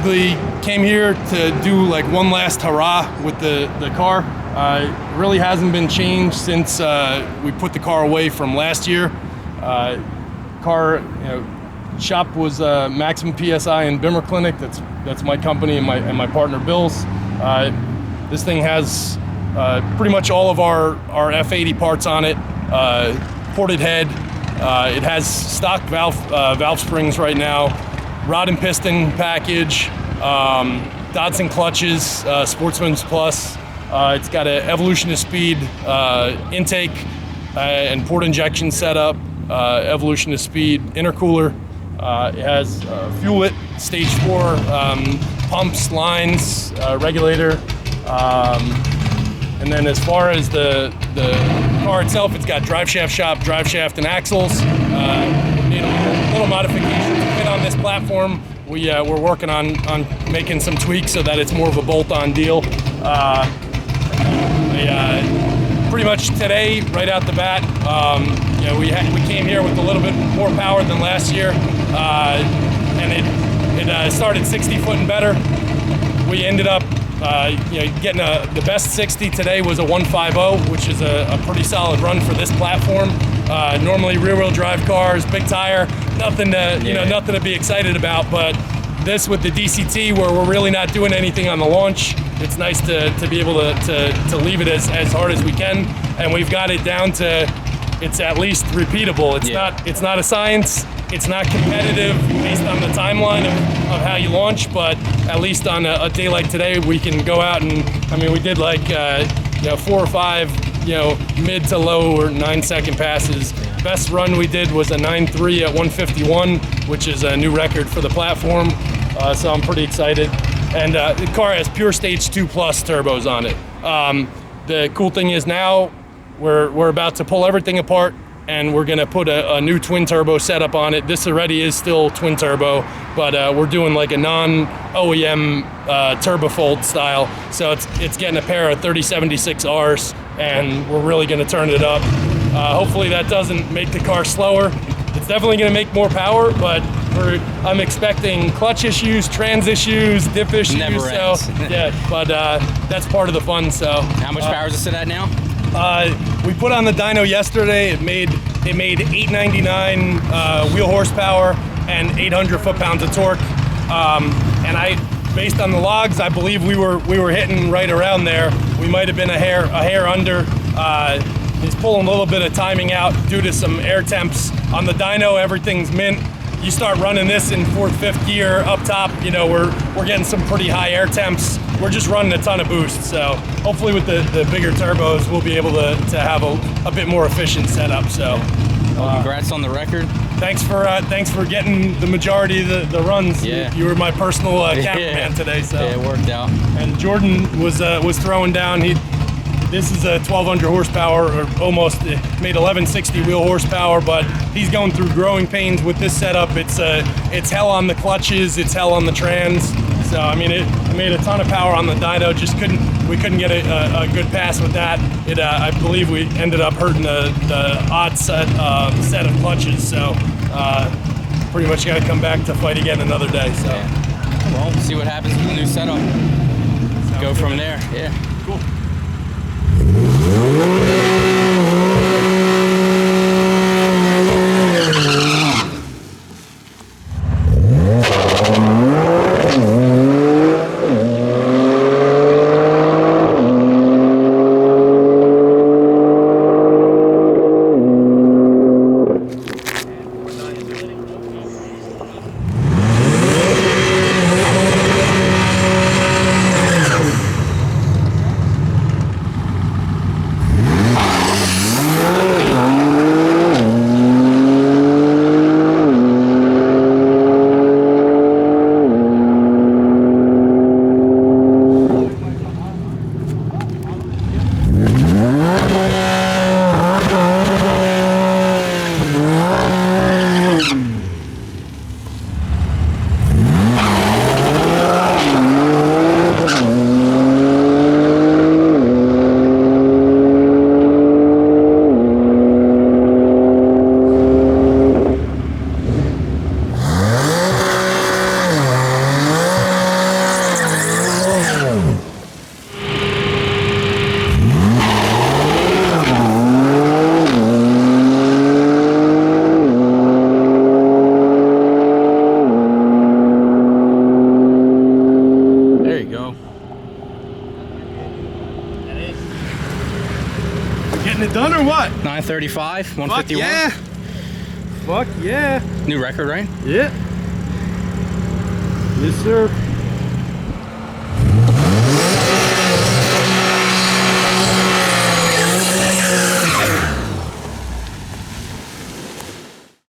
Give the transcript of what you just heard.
basically came here to do like one last hurrah with the car. It really hasn't been changed since we put the car away from last year. Shop was Maximum PSI and Bimmer Clinic. That's my company and my partner Bill's. This thing has pretty much all of our F80 parts on it. Ported head. It has stock valve springs right now. Rod and piston package. Dodson clutches. Sportsman's Plus. It's got an evolution of speed intake and port injection setup. Evolution of speed intercooler. It has fuel-lit stage 4 pumps, lines, regulator. And then as far as the car itself, it's got drive shaft shop, drive shaft and axles. Made a little modification to fit on this platform. We're working on making some tweaks so that it's more of a bolt-on deal. Pretty much today, right out the bat, we came here with a little bit more power than last year, and it started 60 foot and better. We ended up getting the best 60 today was a 150, which is a pretty solid run for this platform. Normally rear-wheel drive cars, big tire, nothing to be excited about, but this with the DCT, where we're really not doing anything on the launch, it's nice to be able to leave it as hard as we can, and we've got it down to it's at least repeatable. It's not a science. It's not competitive based on the timeline of how you launch, but at least on a day like today, we can go out and we did like 4 or 5 mid to low or 9-second passes. Best run we did was a 9.3 at 151, which is a new record for the platform. So I'm pretty excited. And the car has pure stage 2 plus turbos on it. The cool thing is now we're about to pull everything apart, and we're gonna put a new twin turbo setup on it. This already is still twin turbo, but we're doing like a non-OEM turbofold style. So it's getting a pair of 3076Rs, and we're really gonna turn it up. Hopefully that doesn't make the car slower. It's definitely gonna make more power, but I'm expecting clutch issues, trans issues, diff issues. Never ends. So yeah, but that's part of the fun. So how much power does it sit at now? We put on the dyno yesterday. It made 899 wheel horsepower and 800 foot-pounds of torque. And based on the logs, I believe we were hitting right around there. We might have been a hair under. It's pulling a little bit of timing out due to some air temps on the dyno. Everything's mint. You start running this in 4th, 5th gear up top, we're getting some pretty high air temps. We're just running a ton of boost. So hopefully with the bigger turbos, we'll be able to have a bit more efficient setup. So well, congrats on the record. Thanks for getting the majority of the runs. Yeah. You were my personal cameraman today. So yeah, it worked out. And Jordan was throwing down. This is a 1200 horsepower, or almost. It made 1160 wheel horsepower, but he's going through growing pains with this setup. It's hell on the clutches, it's hell on the trans. So it made a ton of power on the dyno. Just we couldn't get a good pass with that. I believe we ended up hurting the odd set of clutches. So pretty much got to come back to fight again another day. So well, we'll see what happens with the new setup. Go from there. Yeah. Cool. There you go. Getting it done or what? 935, 151. Fuck yeah. Fuck yeah. New record, right? Yeah. Yes, sir.